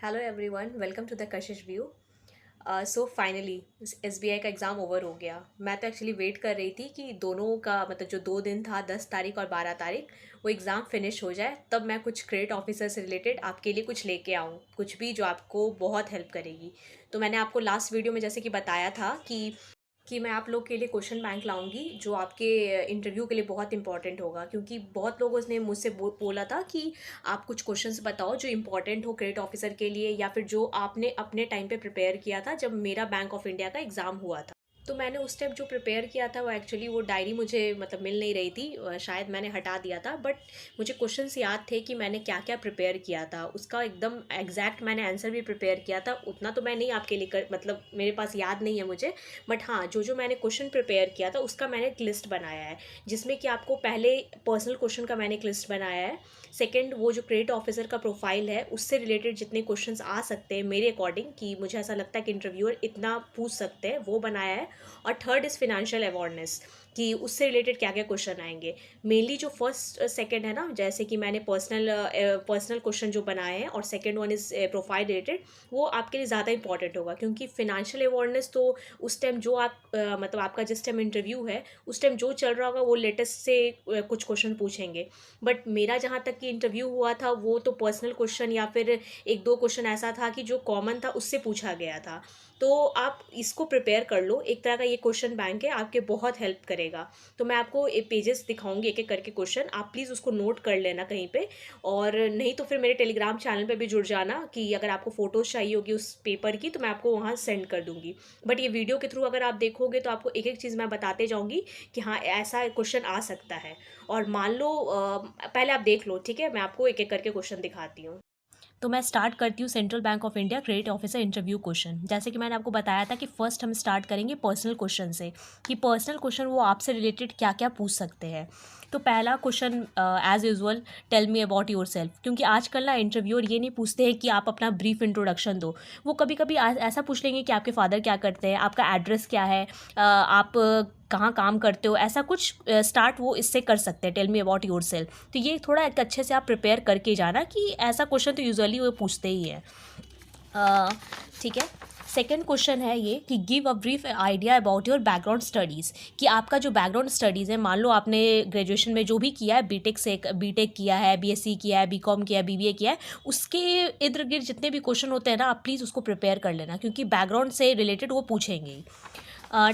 Hello everyone, welcome to the Kashish view. So finally SBI का exam over हो गया। मैं तो एक्चुअली वेट कर रही थी कि दोनों का मतलब जो 2 दिन था, 10 तारीख और 12 तारीख, वो एग्ज़ाम फिनिश हो जाए, तब मैं कुछ क्रेडिट ऑफिसर से रिलेटेड आपके लिए कुछ लेके आऊँ, कुछ भी जो आपको बहुत हेल्प करेगी। तो मैंने आपको लास्ट वीडियो में जैसे कि बताया था कि मैं आप लोग के लिए क्वेश्चन बैंक लाऊंगी जो आपके इंटरव्यू के लिए बहुत इंपॉर्टेंट होगा, क्योंकि बहुत लोगों ने मुझसे बोला था कि आप कुछ क्वेश्चंस बताओ जो इंपॉर्टेंट हो क्रेडिट ऑफिसर के लिए, या फिर जो आपने अपने टाइम पे प्रिपेयर किया था जब मेरा बैंक ऑफ इंडिया का एग्ज़ाम हुआ था। तो मैंने उस टाइम जो प्रिपेयर किया था वो एक्चुअली वो डायरी मुझे मतलब मिल नहीं रही थी, शायद मैंने हटा दिया था, बट मुझे क्वेश्चंस याद थे कि मैंने क्या क्या प्रिपेयर किया था, उसका एकदम एग्जैक्ट मैंने आंसर भी प्रिपेयर किया था। उतना तो मैं नहीं आपके लिए मतलब मेरे पास याद नहीं है मुझे, बट हाँ, जो जो मैंने क्वेश्चन प्रिपेयर किया था उसका मैंने एक लिस्ट बनाया है, जिसमें कि आपको पहले पर्सनल क्वेश्चन का मैंने एक लिस्ट बनाया है। सेकंड, वो जो क्रेडिट ऑफिसर का प्रोफाइल है उससे रिलेटेड जितने क्वेश्चंस आ सकते हैं मेरे अकॉर्डिंग, कि मुझे ऐसा लगता है कि इंटरव्यूअर इतना पूछ सकते हैं, वो बनाया है। और थर्ड इज़ फिनेंशियल अवेयरनेस, कि उससे रिलेटेड क्या क्या क्वेश्चन आएंगे। मेनली जो फर्स्ट सेकंड है ना, जैसे कि मैंने पर्सनल क्वेश्चन जो बनाए हैं, और second one is profile related, वो आपके लिए ज़्यादा इंपॉर्टेंट होगा, क्योंकि फिनेंशियल अवेयरनेस तो उस टाइम जो आप मतलब आपका जिस टाइम इंटरव्यू है उस टाइम जो चल रहा होगा वो लेटेस्ट से कुछ क्वेश्चन पूछेंगे। बट मेरा जहाँ तक कि इंटरव्यू हुआ था वो तो पर्सनल क्वेश्चन या फिर एक दो क्वेश्चन ऐसा था कि जो कॉमन था उससे पूछा गया था। तो आप इसको प्रिपेयर कर लो, एक तरह का ये क्वेश्चन बैंक है, आपके बहुत हेल्प करेगा। तो मैं आपको पेजेस दिखाऊंगी एक एक करके क्वेश्चन, आप प्लीज़ उसको नोट कर लेना कहीं पे। और नहीं तो फिर मेरे टेलीग्राम चैनल पे भी जुड़ जाना, कि अगर आपको फ़ोटोज़ चाहिए होगी उस पेपर की तो मैं आपको वहाँ सेंड कर दूँगी। बट ये वीडियो के थ्रू अगर आप देखोगे तो आपको एक एक चीज़ मैं बताते जाऊँगी कि हाँ, ऐसा क्वेश्चन आ सकता है। और मान लो पहले आप देख लो, ठीक है, मैं आपको एक एक करके क्वेश्चन दिखाती हूँ। तो मैं स्टार्ट करती हूँ central bank of India credit officer interview question. जैसे कि मैंने आपको बताया था कि फर्स्ट हम स्टार्ट करेंगे पर्सनल क्वेश्चन से, कि पर्सनल क्वेश्चन वो आपसे रिलेटेड क्या क्या पूछ सकते हैं। तो पहला question as usual, tell me about yourself, क्योंकि आजकल ना इंटरव्यूअर ये नहीं पूछते हैं कि आप अपना ब्रीफ इंट्रोडक्शन दो। वो कभी कभी ऐसा पूछ लेंगे कि आपके फादर क्या करते हैं, आपका एड्रेस क्या है, आप कहाँ काम करते हो, ऐसा कुछ स्टार्ट वो इससे कर सकते हैं, tell me about yourself. तो ये थोड़ा एक अच्छे से आप प्रिपेयर करके जाना, कि ऐसा क्वेश्चन तो यूजुअली वो पूछते ही हैं। ठीक है। सेकेंड क्वेश्चन है ये कि give a brief idea about your background studies, कि आपका जो बैकग्राउंड स्टडीज़ है, मान लो आपने ग्रेजुएशन में जो भी किया है, बीटेक किया है, बीएससी किया है, बीकॉम किया है, बीबीए किया है, उसके इर्द गिर्द जितने भी क्वेश्चन होते हैं ना, आप प्लीज़ उसको प्रिपेयर कर लेना, क्योंकि बैकग्राउंड से रिलेटेड वो पूछेंगे ही।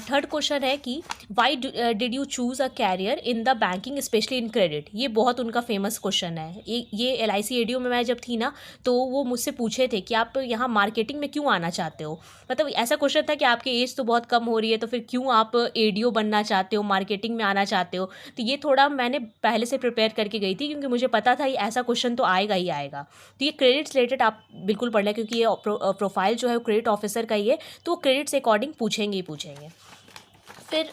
थर्ड क्वेश्चन है कि why did you choose a career in the banking specially in credit. ये बहुत उनका फेमस क्वेश्चन है। ये LIC एडीओ में मैं जब थी ना, तो वो मुझसे पूछे थे कि आप यहाँ मार्केटिंग में क्यों आना चाहते हो। मतलब ऐसा क्वेश्चन था कि आपकी एज तो बहुत कम हो रही है, तो फिर क्यों आप एडीओ बनना चाहते हो, मार्केटिंग में आना चाहते हो। तो ये थोड़ा मैंने पहले से प्रिपेयर करके गई थी, क्योंकि मुझे पता था ये ऐसा क्वेश्चन तो आएगा ही आएगा। तो ये क्रेडिट रिलेटेड आप बिल्कुल पढ़ लें, क्योंकि ये प्रोफाइल जो है वो क्रेडिट ऑफिसर का ही है, तो वो क्रेडिट से अकॉर्डिंग पूछेंगे ही पूछेंगे। फिर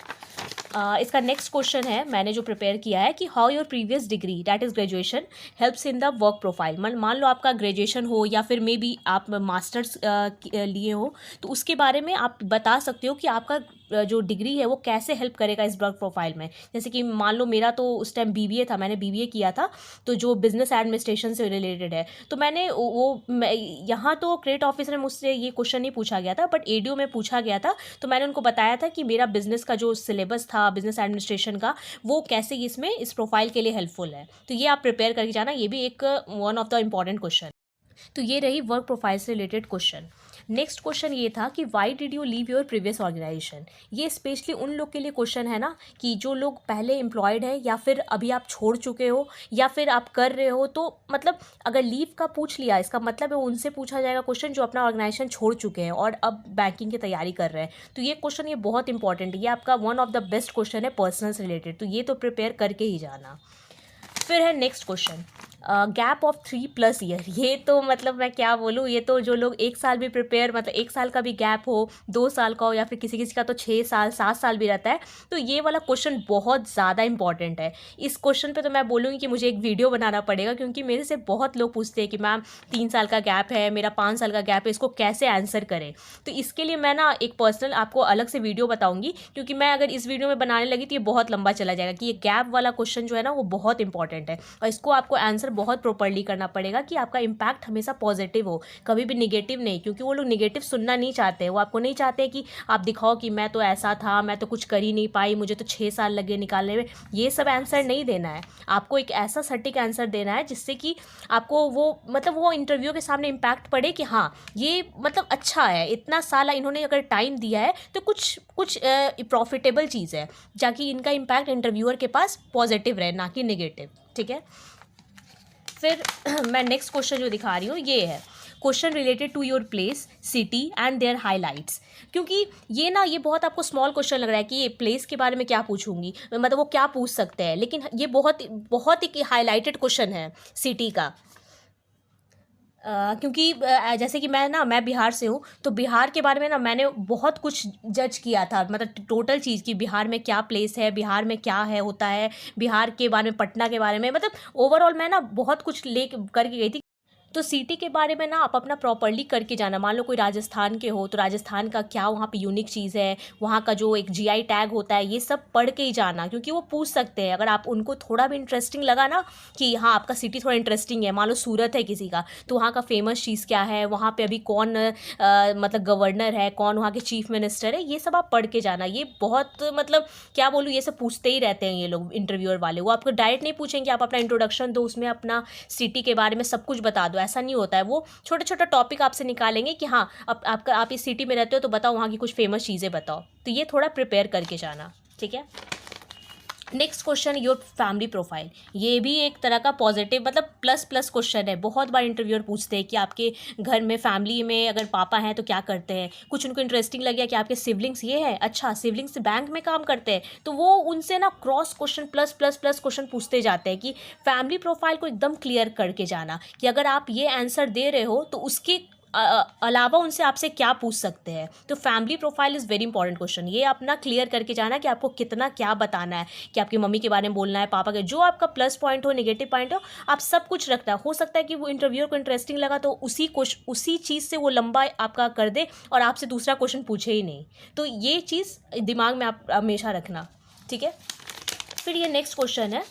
इसका नेक्स्ट क्वेश्चन है, मैंने जो प्रिपेयर किया है, कि how your previous degree that is graduation helps in the work profile. मान लो आपका ग्रेजुएशन हो या फिर मे बी आप मास्टर्स लिए हो, तो उसके बारे में आप बता सकते हो कि आपका जो डिग्री है वो कैसे हेल्प करेगा इस वर्क प्रोफाइल में। जैसे कि मान लो मेरा तो उस टाइम बीबीए था, मैंने बीबीए किया था, तो जो बिजनेस एडमिनिस्ट्रेशन से रिलेटेड है, तो मैंने यहाँ तो क्रेडिट ऑफिसर में मुझसे ये क्वेश्चन नहीं पूछा गया था, बट एडीओ में पूछा गया था। तो मैंने उनको बताया था कि मेरा बिजनेस का जो सिलेबस था बिजनेस एडमिनिस्ट्रेशन का, वो कैसे इसमें इस प्रोफाइल के लिए हेल्पफुल है। तो ये आप प्रिपेयर करके जाना, ये भी एक one of the important question. तो ये रही वर्क प्रोफाइल से रिलेटेड क्वेश्चन। नेक्स्ट क्वेश्चन ये था कि why did you leave your previous organisation. ये स्पेशली उन लोग के लिए क्वेश्चन है ना, कि जो लोग पहले एम्प्लॉयड है, या फिर अभी आप छोड़ चुके हो, या फिर आप कर रहे हो। तो मतलब अगर लीव का पूछ लिया, इसका मतलब है उनसे पूछा जाएगा क्वेश्चन जो अपना ऑर्गेनाइजेशन छोड़ चुके हैं और अब बैंकिंग की तैयारी कर रहे हैं। तो ये क्वेश्चन ये बहुत इंपॉर्टेंट है, ये आपका one of the best question है पर्सनल से रिलेटेड, तो ये तो प्रिपेयर करके ही जाना। फिर है next question, gap of 3+ year. ये तो मतलब मैं क्या बोलूँ, ये तो जो लोग 1 साल भी प्रिपेयर, मतलब 1 साल का भी गैप हो, 2 साल का हो, या फिर किसी किसी का तो 6 साल 7 साल भी रहता है, तो ये वाला क्वेश्चन बहुत ज़्यादा इंपॉर्टेंट है। इस क्वेश्चन पे तो मैं बोलूँगी कि मुझे एक वीडियो बनाना पड़ेगा, क्योंकि मेरे से बहुत लोग पूछते हैं कि मैम 3 साल का गैप है, मेरा 5 साल का गैप है, इसको कैसे आंसर करें। तो इसके लिए मैं ना एक पर्सनल आपको अलग से वीडियो बताऊँगी, क्योंकि मैं अगर इस वीडियो में बनाने लगी तो ये बहुत लंबा चला जाएगा, कि ये गैप वाला क्वेश्चन जो है ना वो बहुत इंपॉर्टेंट है, और इसको आपको आंसर आंसर बहुत प्रॉपर्ली करना पड़ेगा कि आपका इम्पैक्ट हमेशा पॉजिटिव हो, कभी भी निगेटिव नहीं, क्योंकि वो लोग निगेटिव सुनना नहीं चाहते। वो आपको नहीं चाहते कि आप दिखाओ कि मैं तो ऐसा था, मैं तो कुछ कर ही नहीं पाई, मुझे तो 6 साल लगे निकालने में। ये सब आंसर नहीं देना है आपको, एक ऐसा सटीक आंसर देना है जिससे कि आपको वो मतलब वो इंटरव्यू के सामने इम्पैक्ट पड़े कि हाँ ये मतलब अच्छा है, इतना साल इन्होंने अगर टाइम दिया है तो कुछ कुछ प्रॉफिटेबल चीज़ है, जाकि इनका इम्पैक्ट इंटरव्यूअर के पास पॉजिटिव रहे, ना कि नेगेटिव। ठीक है, फिर मैं नेक्स्ट क्वेश्चन जो दिखा रही हूँ ये है question related to your place, city and their highlights. क्योंकि ये बहुत आपको स्मॉल क्वेश्चन लग रहा है कि ये प्लेस के बारे में क्या पूछूंगी, मतलब वो क्या पूछ सकते हैं, लेकिन ये बहुत बहुत ही हाईलाइटेड क्वेश्चन है सिटी का। क्योंकि जैसे कि मैं बिहार से हूँ, तो बिहार के बारे में ना मैंने बहुत कुछ जज किया था, मतलब टोटल चीज़ कि बिहार में क्या प्लेस है, बिहार में क्या है होता है, बिहार के बारे में, पटना के बारे में, मतलब ओवरऑल मैं ना बहुत कुछ ले करके गई थी। तो सिटी के बारे में ना आप अपना प्रॉपर्ली करके जाना। मान लो कोई राजस्थान के हो तो राजस्थान का क्या वहाँ पे यूनिक चीज़ है, वहाँ का जो एक जीआई टैग होता है, ये सब पढ़ के ही जाना, क्योंकि वो पूछ सकते हैं। अगर आप उनको थोड़ा भी इंटरेस्टिंग लगा ना कि हाँ आपका सिटी थोड़ा इंटरेस्टिंग है, मान लो सूरत है किसी का, तो वहाँ का फेमस चीज़ क्या है, वहाँ पर अभी कौन मतलब गवर्नर है, कौन वहाँ के चीफ मिनिस्टर है, ये सब आप पढ़ के जाना। ये बहुत मतलब क्या बोलूँ, ये सब पूछते ही रहते हैं ये लोग इंटरव्यूअर वाले। वो आपको डायरेक्ट नहीं पूछेंगे, आप अपना इंट्रोडक्शन दो, उसमें अपना सिटी के बारे में सब कुछ बता दो, ऐसा नहीं होता है। वो छोटा छोटा टॉपिक आपसे निकालेंगे कि हाँ आप इस सिटी में रहते हो तो बताओ वहाँ की कुछ फेमस चीज़ें बताओ, तो ये थोड़ा प्रिपेयर करके जाना। ठीक है, next question, your family profile. ये भी एक तरह का पॉजिटिव मतलब प्लस प्लस क्वेश्चन है। बहुत बार इंटरव्यूअर पूछते हैं कि आपके घर में फैमिली में अगर पापा हैं तो क्या करते हैं, कुछ उनको इंटरेस्टिंग लग गया कि आपके सिबलिंग्स ये है, अच्छा सिबलिंग्स बैंक में काम करते हैं, तो वो उनसे ना cross question plus plus plus question पूछते जाते हैं कि फैमिली प्रोफाइल को एकदम क्लियर करके जाना कि अगर आप ये आंसर दे रहे हो तो उसके अलावा उनसे आपसे क्या पूछ सकते हैं। तो family profile is very important question. ये अपना क्लियर करके जाना कि आपको कितना क्या बताना है, कि आपकी मम्मी के बारे में बोलना है, पापा के, जो आपका प्लस पॉइंट हो, नेगेटिव पॉइंट हो, आप सब कुछ रखना है। हो सकता है कि वो इंटरव्यूअर को इंटरेस्टिंग लगा तो उसी चीज़ से वो लंबा आपका कर दे और आपसे दूसरा क्वेश्चन पूछे ही नहीं। तो ये चीज़ दिमाग में आप हमेशा रखना। ठीक है, फिर ये नेक्स्ट क्वेश्चन है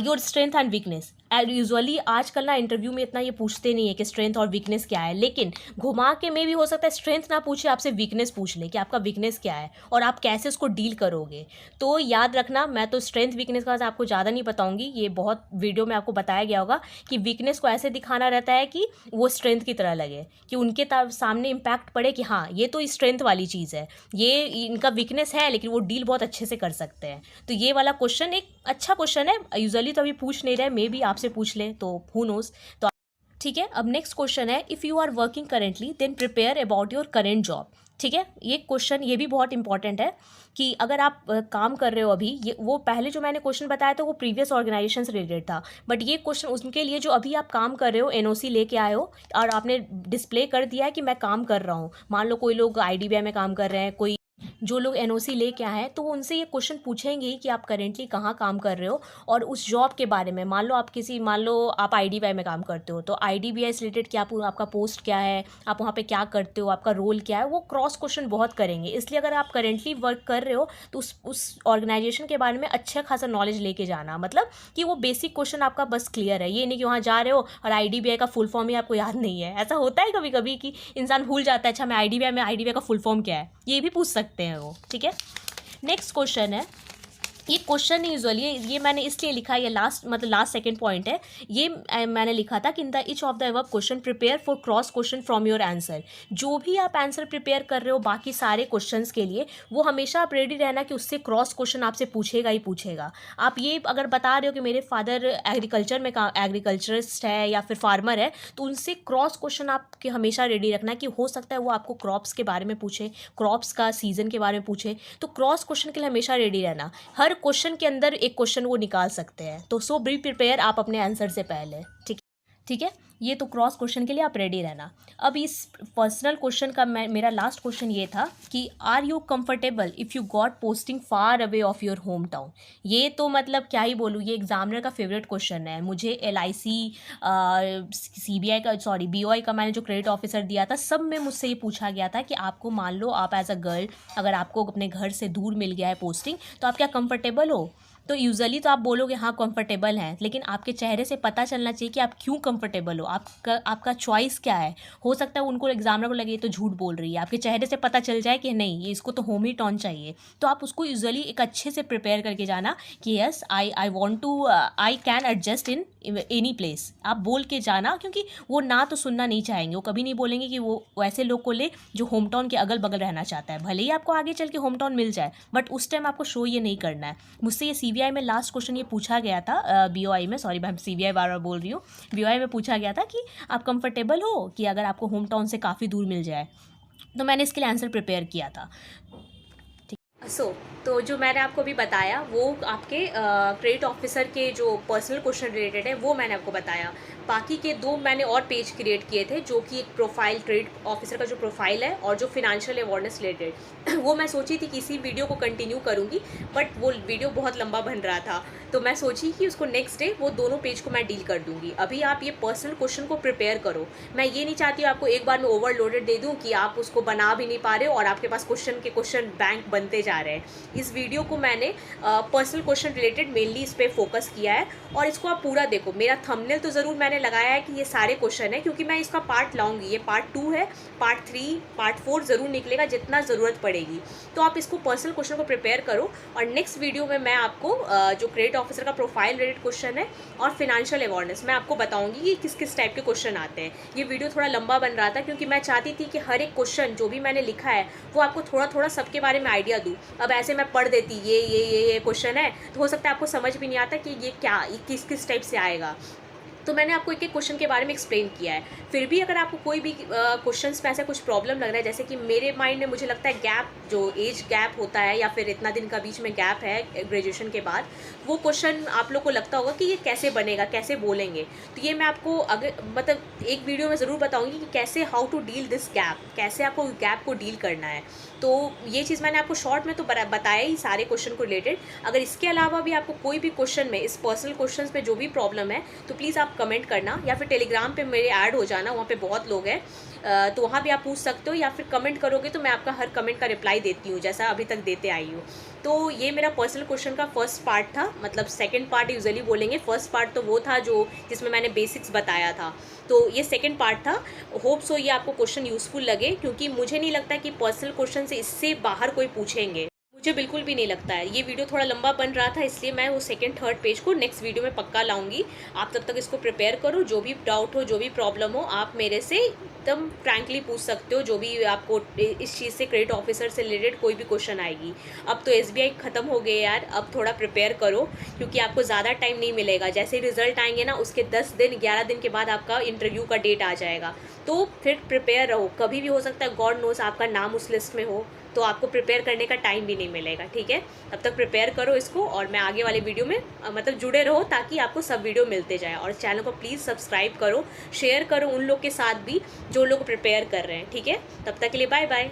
your strength and weakness. Usually आजकल ना इंटरव्यू में इतना ये पूछते नहीं है कि स्ट्रेंथ और वीकनेस क्या है, लेकिन घुमा के में भी हो सकता है स्ट्रेंथ ना पूछे, आपसे वीकनेस पूछ ले कि आपका वीकनेस क्या है और आप कैसे उसको डील करोगे। तो याद रखना, मैं तो स्ट्रेंथ वीकनेस का आपको ज़्यादा नहीं बताऊंगी, ये बहुत वीडियो में आपको बताया गया होगा कि वीकनेस को ऐसे दिखाना रहता है कि वो स्ट्रेंथ की तरह लगे, कि उनके सामने इम्पैक्ट पड़े कि हाँ ये तो स्ट्रेंथ वाली चीज़ है, ये इनका वीकनेस है लेकिन वो डील बहुत अच्छे से कर सकते हैं। तो ये वाला क्वेश्चन एक अच्छा क्वेश्चन है, यूजुअली तो अभी पूछ नहीं रहे, मे बी आपसे पूछ लें तो हु नोज। तो ठीक है, अब नेक्स्ट क्वेश्चन है, if you are working currently then prepare about your current job. ठीक है, ये क्वेश्चन ये भी बहुत इंपॉर्टेंट है कि अगर आप काम कर रहे हो अभी, ये वो पहले जो मैंने क्वेश्चन बताया था वो प्रीवियस ऑर्गेनाइजेशन से रिलेटेड था, बट ये क्वेश्चन उनके लिए जो अभी आप काम कर रहे हो, एनओसी लेके आए हो और आपने डिस्प्ले कर दिया है कि मैं काम कर रहा हूँ। मान लो कोई लोग आईडीबीआई में काम कर रहे हैं, कोई जो लोग एनओसी लेके आए हैं, तो वो उनसे ये क्वेश्चन पूछेंगे ही कि आप करेंटली कहाँ काम कर रहे हो और उस जॉब के बारे में। मान लो आप आईडीबीआई में काम करते हो, तो आईडीबीआई से रिलेटेड क्या आपका पोस्ट क्या है, आप वहाँ पे क्या करते हो, आपका रोल क्या है, वो क्रॉस क्वेश्चन बहुत करेंगे। इसलिए अगर आप करेंटली वर्क कर रहे हो तो उस ऑर्गेनाइजेशन के बारे में अच्छा खासा नॉलेज लेके जाना, मतलब कि वो बेसिक क्वेश्चन आपका बस क्लियर है। ये नहीं कि वहाँ जा रहे हो और आईडीबीआई का फुल फॉर्म ही आपको याद नहीं है। ऐसा होता है कभी कभी कि इंसान भूल जाता है, अच्छा मैं आईडीबीआई का फुल फॉर्म क्या है, ये भी पूछ सकते हैं वो। ठीक है, नेक्स्ट क्वेश्चन है, ये क्वेश्चन यूजुअली ये मैंने इसलिए लिखा, ये लास्ट सेकंड पॉइंट है, ये मैंने लिखा था कि in the each of the above question prepare for cross question from your answer. जो भी आप आंसर प्रिपेयर कर रहे हो बाकी सारे क्वेश्चंस के लिए, वो हमेशा आप रेडी रहना कि उससे क्रॉस क्वेश्चन आपसे पूछेगा ही पूछेगा। आप ये अगर बता रहे हो कि मेरे फादर एग्रीकल्चरिस्ट है या फिर फार्मर है, तो उनसे क्रॉस क्वेश्चन आपके हमेशा रेडी रखना कि हो सकता है वो आपको क्रॉप्स के बारे में पूछे, क्रॉप्स का सीजन के बारे में पूछे, तो क्रॉस क्वेश्चन के लिए हमेशा रेडी रहना। हर क्वेश्चन के अंदर एक क्वेश्चन वो निकाल सकते हैं, तो सो बी प्रिपेयर आप अपने आंसर से पहले। ठीक है, ये तो क्रॉस क्वेश्चन के लिए आप रेडी रहना। अब इस पर्सनल क्वेश्चन का मेरा लास्ट क्वेश्चन ये था कि are you comfortable if you got posting far away of your home town. ये तो मतलब क्या ही बोलूँ, ये एग्जामिनर का फेवरेट क्वेश्चन है। मुझे LIC CBI का BOI का मैंने जो क्रेडिट ऑफिसर दिया था, सब में मुझसे ये पूछा गया था कि आपको मान लो आप एज अ गर्ल अगर आपको अपने घर से दूर मिल गया है पोस्टिंग, तो आप क्या कंफर्टेबल हो। तो यूजुअली तो आप बोलोगे हाँ कंफर्टेबल है, लेकिन आपके चेहरे से पता चलना चाहिए कि आप क्यों कंफर्टेबल हो, आपका चॉइस क्या है। हो सकता है उनको एग्जामिनर को लगे ये तो झूठ बोल रही है, आपके चेहरे से पता चल जाए कि नहीं ये इसको तो होम ही टोन चाहिए। तो आप उसको यूजुअली एक अच्छे से प्रिपेयर करके जाना कि yes I want to I can adjust in any place, आप बोल के जाना, क्योंकि वो ना तो सुनना नहीं चाहेंगे, वो कभी नहीं बोलेंगे कि वो ऐसे लोग को ले जो होम टाउन के अगल बगल रहना चाहता है। भले ही आपको आगे चल के होम टाउन मिल जाए, बट उस टाइम आपको शो ये नहीं करना है। मुझसे ये CBI में लास्ट क्वेश्चन ये पूछा गया था, BOI में, सॉरी मैं CBI बार बार बोल रही हूँ, BOI में पूछा गया था कि आप कंफर्टेबल हो कि अगर आपको होम टाउन से काफ़ी दूर मिल जाए। तो मैंने इसके लिए आंसर प्रिपेयर किया था। तो जो मैंने आपको अभी बताया वो आपके क्रेडिट ऑफिसर के जो पर्सनल क्वेश्चन रिलेटेड है वो मैंने आपको बताया। बाकी के 2 मैंने और पेज क्रिएट किए थे, जो कि एक प्रोफाइल, क्रेडिट ऑफिसर का जो प्रोफाइल है और जो फिनेंशियल अवेयरनेस रिलेटेड वो मैं सोची थी कि इसी वीडियो को कंटिन्यू करूँगी, बट वो वीडियो बहुत लंबा बन रहा था, तो मैं सोची कि उसको नेक्स्ट डे वो दोनों पेज को मैं डील कर दूँगी। अभी आप ये पर्सनल क्वेश्चन को प्रिपेयर करो। मैं ये नहीं चाहती हूँ आपको एक बार में ओवरलोडेड दे दूँ कि आप उसको बना भी नहीं पा रहे हो और आपके पास क्वेश्चन बैंक बनते जा रहे हैं। इस वीडियो को मैंने पर्सनल क्वेश्चन रिलेटेड मेनली इस पर फोकस किया है, और इसको आप पूरा देखो। मेरा थंबनेल तो ज़रूर मैंने लगाया है कि ये सारे क्वेश्चन है, क्योंकि मैं इसका पार्ट लाऊंगी। ये पार्ट 2 है, पार्ट 3, पार्ट 4 ज़रूर निकलेगा जितना ज़रूरत पड़ेगी। तो आप इसको पर्सनल क्वेश्चन को प्रिपेयर करो, और नेक्स्ट वीडियो में मैं आपको जो क्रेडिट ऑफिसर का प्रोफाइल रिलेटेड क्वेश्चन है और फिनेंशियल अवेयरनेस मैं आपको बताऊंगी कि किस किस टाइप के क्वेश्चन आते हैं। ये वीडियो थोड़ा लंबा बन रहा था क्योंकि मैं चाहती थी कि हर एक क्वेश्चन जो भी मैंने लिखा है वो आपको थोड़ा थोड़ा सबके बारे में आइडिया दूँ। अब ऐसे मैं पढ़ देती ये क्वेश्चन है तो हो सकता है आपको समझ भी नहीं आता कि ये क्या, किस किस टाइप से आएगा। तो मैंने आपको एक एक क्वेश्चन के बारे में एक्सप्लेन किया है। फिर भी अगर आपको कोई भी क्वेश्चंस में ऐसा कुछ प्रॉब्लम लग रहा है, जैसे कि मेरे माइंड में मुझे लगता है गैप, जो एज गैप होता है या फिर इतना दिन का बीच में गैप है ग्रेजुएशन के बाद, वो क्वेश्चन आप लोग को लगता होगा कि ये कैसे बनेगा, कैसे बोलेंगे। तो ये मैं आपको मतलब एक वीडियो में ज़रूर बताऊँगी कि कैसे, how to deal this gap, कैसे आपको गैप को डील करना है। तो ये चीज़ मैंने आपको शॉर्ट में तो बताया ही सारे क्वेश्चन को रिलेटेड। अगर इसके अलावा भी आपको कोई भी क्वेश्चन में, इस पर्सनल क्वेश्चन में जो भी प्रॉब्लम है, तो प्लीज़ आप कमेंट करना, या फिर टेलीग्राम पे मेरे ऐड हो जाना, वहाँ पे बहुत लोग हैं, तो वहाँ भी आप पूछ सकते हो, या फिर कमेंट करोगे तो मैं आपका हर कमेंट का रिप्लाई देती हूँ, जैसा अभी तक देते आई हूँ। तो ये मेरा पर्सनल क्वेश्चन का फर्स्ट पार्ट था, मतलब सेकंड पार्ट यूजुअली बोलेंगे, फर्स्ट पार्ट तो वो था जो जिसमें मैंने बेसिक्स बताया था। तो ये सेकंड पार्ट था। होप सो ये आपको क्वेश्चन यूज़फुल लगे, क्योंकि मुझे नहीं लगता कि पर्सनल क्वेश्चन से इससे बाहर कोई पूछेंगे, मुझे बिल्कुल भी नहीं लगता है। ये वीडियो थोड़ा लंबा बन रहा था, इसलिए मैं वो सेकंड थर्ड पेज को नेक्स्ट वीडियो में पक्का लाऊंगी। आप तब तक इसको प्रिपेयर करो। जो भी डाउट हो, जो भी प्रॉब्लम हो, आप मेरे से एकदम फ्रैंकली पूछ सकते हो। जो भी आपको इस चीज़ से, क्रेडिट ऑफिसर से रिलेटेड कोई भी क्वेश्चन आएगी। अब तो SBI ख़त्म हो गए यार, अब थोड़ा प्रिपेयर करो, क्योंकि आपको ज़्यादा टाइम नहीं मिलेगा। जैसे ही रिजल्ट आएंगे ना, उसके 10 दिन 11 दिन के बाद आपका इंटरव्यू का डेट आ जाएगा। तो फिर प्रिपेयर रहो, कभी भी हो सकता है गॉड नोस आपका नाम उस लिस्ट में हो, तो आपको प्रिपेयर करने का टाइम भी नहीं मिलेगा। ठीक है, तब तक प्रिपेयर करो इसको, और मैं आगे वाले वीडियो में मतलब जुड़े रहो, ताकि आपको सब वीडियो मिलते जाए। और चैनल को प्लीज़ सब्सक्राइब करो, शेयर करो उन लोग के साथ भी जो लोग प्रिपेयर कर रहे हैं। ठीक है, तब तक के लिए बाय बाय।